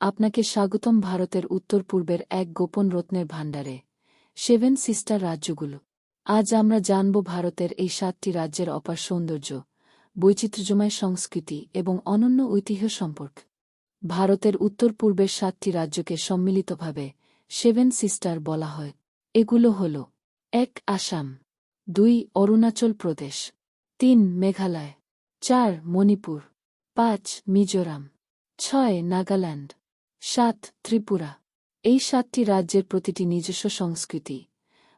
আপনাকে স্বাগতম ভারতের উত্তর পূর্বের এক গোপন রত্নের ভাণ্ডারে, সেভেন সিস্টার রাজ্যগুলো। আজ আমরা জানব ভারতের এই ৭টি রাজ্যের অপার সৌন্দর্য, বৈচিত্র্যময় সংস্কৃতি এবং অনন্য ঐতিহ্য সম্পর্কে। ভারতের উত্তর পূর্বের ৭টি রাজ্যকে সম্মিলিতভাবে সেভেন সিস্টার বলা হয়। এগুলো হল: ১. আসাম, ২. অরুণাচল প্রদেশ, ৩. মেঘালয়, ৪. মণিপুর, ৫. মিজোরাম, ৬. নাগাল্যান্ড, ৭. ত্রিপুরা। এই ৭টি রাজ্যের প্রতিটি নিজস্ব সংস্কৃতি,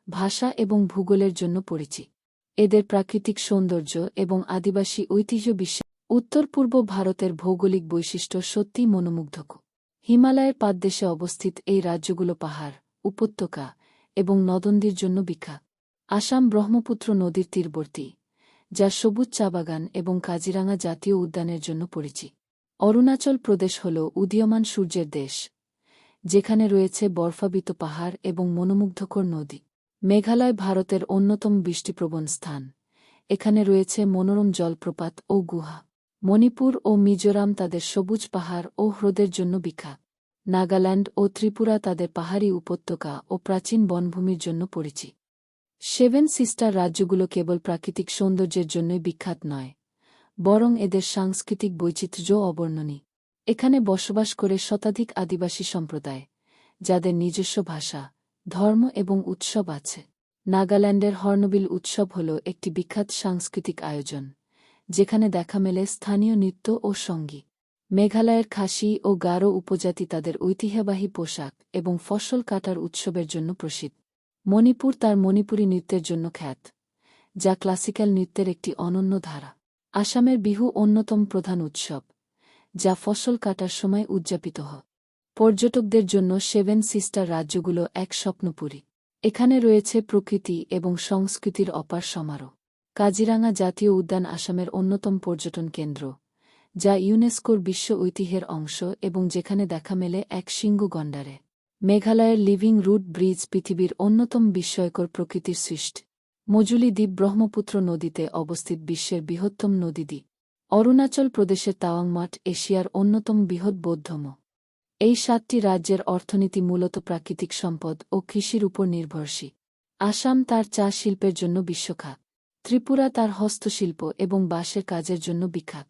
ভাষা এবং ভূগোলের জন্য পরিচিত। এদের প্রাকৃতিক সৌন্দর্য এবং আদিবাসী ঐতিহ্য বিশ্বে উত্তর পূর্ব ভারতের ভৌগোলিক বৈশিষ্ট্য সত্যিই মনোমুগ্ধকর। হিমালয়ের পাদদেশে অবস্থিত এই রাজ্যগুলো পাহাড়, উপত্যকা এবং নদনদীর জন্য বিখ্যাত। আসাম ব্রহ্মপুত্র নদীর তীরবর্তী, যা সবুজ চা বাগান এবং কাজিরাঙা জাতীয় উদ্যানের জন্য পরিচিত। অরুণাচল প্রদেশ হল উদীয়মান সূর্যের দেশ, যেখানে রয়েছে বরফাবৃত পাহাড় এবং মনোমুগ্ধকর নদী। মেঘালয় ভারতের অন্যতম বৃষ্টিপ্রবণ স্থান, এখানে রয়েছে মনোরম জলপ্রপাত ও গুহা। মণিপুর ও মিজোরাম তাদের সবুজ পাহাড় ও হ্রদের জন্য বিখ্যাত। নাগাল্যান্ড ও ত্রিপুরা তাদের পাহাড়ি উপত্যকা ও প্রাচীন বনভূমির জন্য পরিচিত। সেভেন সিস্টার রাজ্যগুলো কেবল প্রাকৃতিক সৌন্দর্যের জন্যই বিখ্যাত নয়, বরং এদের সাংস্কৃতিক বৈচিত্র্যও অবর্ণনীয়। এখানে বসবাস করে শতাধিক আদিবাসী সম্প্রদায়, যাদের নিজস্ব ভাষা, ধর্ম এবং উৎসব আছে। নাগাল্যান্ডের হর্নবিল উৎসব হল একটি বিখ্যাত সাংস্কৃতিক আয়োজন, যেখানে দেখা মেলে স্থানীয় নৃত্য ও সঙ্গীত। মেঘালয়ের খাসি ও গারো উপজাতি তাদের ঐতিহ্যবাহী পোশাক এবং ফসল কাটার উৎসবের জন্য প্রসিদ্ধ। মণিপুর তার মণিপুরী নৃত্যের জন্য খ্যাত, যা ক্লাসিক্যাল নৃত্যের একটি অনন্য ধারা। আসামের বিহু অন্যতম প্রধান উৎসব, যা ফসল কাটার সময় উদযাপিত হয়। পর্যটকদের জন্য সেভেন সিস্টার রাজ্যগুলো এক স্বপ্নপুরী। এখানে রয়েছে প্রকৃতি এবং সংস্কৃতির অপার সমারোহ। কাজিরাঙা জাতীয় উদ্যান আসামের অন্যতম পর্যটন কেন্দ্র, যা ইউনেস্কোর বিশ্ব ঐতিহ্যের অংশ এবং যেখানে দেখা মেলে এক সিংহ গন্ডারে। মেঘালয়ের লিভিং রুট ব্রিজ পৃথিবীর অন্যতম বিস্ময়কর প্রকৃতির সৃষ্টি। মজুলি দ্বীপ ব্রহ্মপুত্র নদীতে অবস্থিত বিশ্বের বৃহত্তম নদীদ্বীপ। অরুণাচল প্রদেশের তাওয়াং মঠ এশিয়ার অন্যতম বৃহৎ বৌদ্ধম। এই ৭টি রাজ্যের অর্থনীতি মূলত প্রাকৃতিক সম্পদ ও কৃষির উপর নির্ভরশীল। আসাম তার চা শিল্পের জন্য বিশ্বখ্যাত। ত্রিপুরা তার হস্তশিল্প এবং বাঁশের কাজের জন্য বিখ্যাত।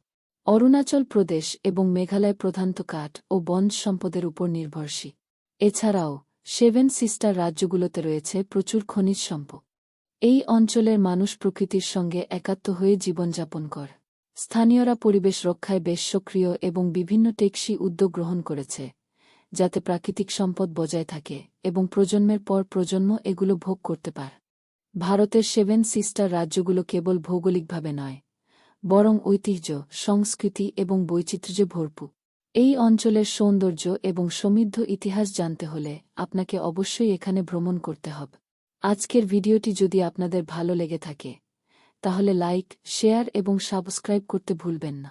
অরুণাচল প্রদেশ এবং মেঘালয় প্রধানত কাঠ ও বনজ সম্পদের উপর নির্ভরশীল। এছাড়াও সেভেন সিস্টার রাজ্যগুলোতে রয়েছে প্রচুর খনিজ সম্পদ। এই অঞ্চলের মানুষ প্রকৃতির সঙ্গে একাত্ম হয়ে জীবনযাপন করে। স্থানীয়রা পরিবেশ রক্ষায় বেশ সক্রিয় এবং বিভিন্ন টেকসই উদ্যোগ গ্রহণ করেছে, যাতে প্রাকৃতিক সম্পদ বজায় থাকে এবং প্রজন্মের পর প্রজন্ম এগুলো ভোগ করতে পারে। ভারতের সেভেন সিস্টার রাজ্যগুলো কেবল ভৌগোলিকভাবে নয়, বরং ঐতিহ্য, সংস্কৃতি এবং বৈচিত্র্যে ভরপুর। এই অঞ্চলের সৌন্দর্য এবং সমৃদ্ধ ইতিহাস জানতে হলে আপনাকে অবশ্যই এখানে ভ্রমণ করতে হবে। আজকের ভিডিওটি যদি আপনাদের ভালো লেগে থাকে, তাহলে লাইক, শেয়ার এবং সাবস্ক্রাইব করতে ভুলবেন না।